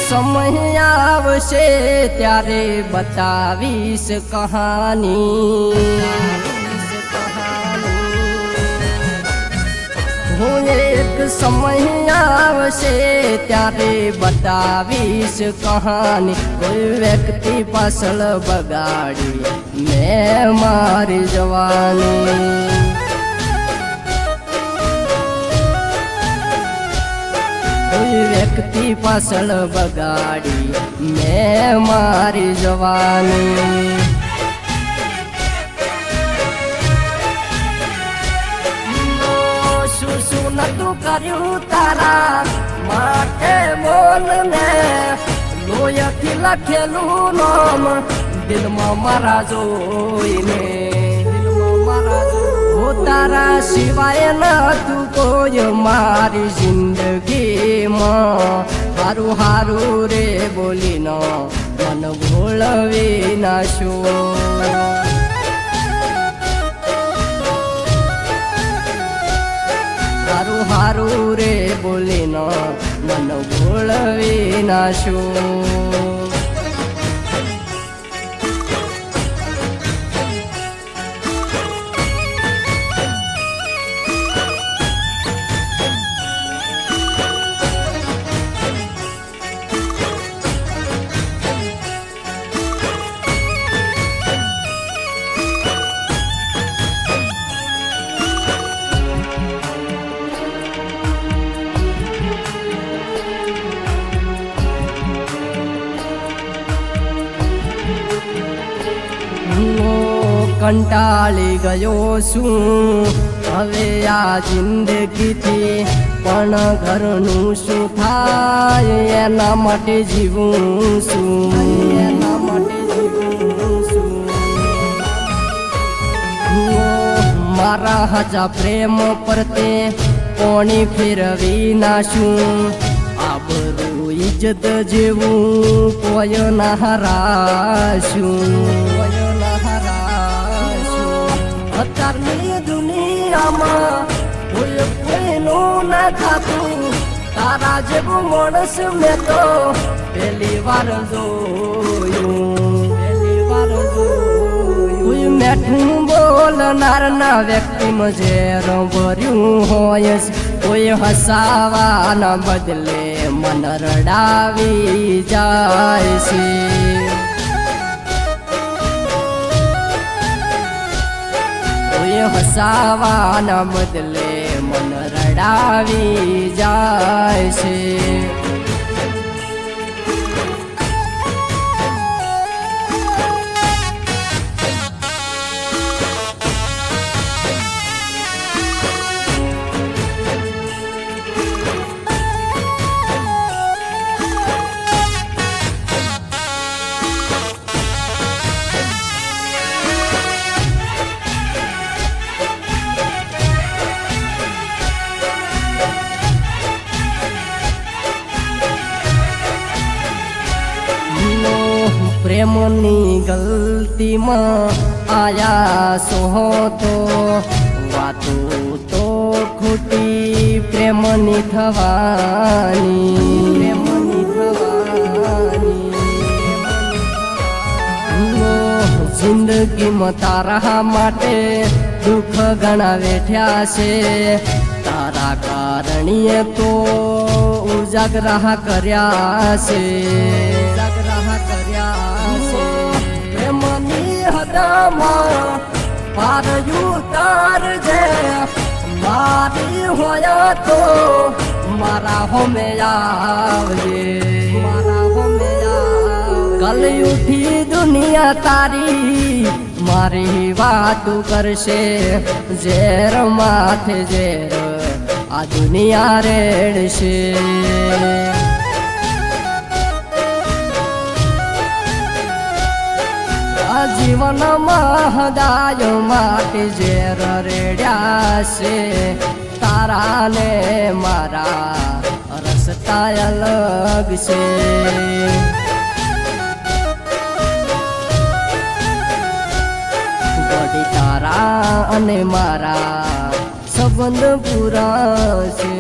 સમય આવશે ત્યારે બતાવીશ કહાની હું એક સમય આવશે ત્યારે બતાવીશ કહાની કોઈ વ્યક્તિ પાછળ બગાડી મેં મારી જવાની વ્યક્તિ પાછળ બગાડી મેં મારી જવાની શું શું નતું કર્યું તારા માટે બોલને લોહીથી લખેલું નામ દિલમાં મારા જોઈને તારા સિવાય નતું કોઈ મારી જિંદગીમાં હારું હારું રે બોલીનો મન ભૂલવી નાખ્યો હારું હારું રે બોલીનો મન ભૂલવી નાખ્યો કંટાળી ગયો છું હવે આ જિંદગીથી પણ ઘરનું શું થાય એના માટે જીવું છું મારા હજા પ્રેમ પરતે કોણી ફેરવી નાશું આબરૂ ઇજ્જત જેવું કોઈ ના હરાશું અત્યારની દુનિયામાં કોઈનું ના થાતું તારા જેવું માણસ મેં તો પહેલી વાર જોયું મેઠું બોલનારના વ્યક્તિમાં ઝેર ભર્યું હોય કોઈ હસાવાના બદલે મન રડાવી જાય છે હસાવાના બદલે મન રડાવી જાય છે પ્રેમની ગલતીમાં આયા સોહો તો વાતો તો ખોટી પ્રેમની થવાની જિંદગીમાં તારા માટે દુઃખ ઘણા વેઠ્યા છે તારા કારણીએ તો ઉજાગરા કર્યા છે પ્રેમની હદમાં પાર ઉતાર જે મારી હોય તો મારા હોમે આવજે કલયુગી દુનિયા તારી મારી વાતું કરશે ઝેર માથે ઝેર આ દુનિયા રેડશે. આ જીવનમાં હદાયો માટે ઝેર રેડ્યા છે. તારા ને મારા રસ્તા અલગ છે. ગોડી તારા અને મારા સંબંધ પૂરા છે.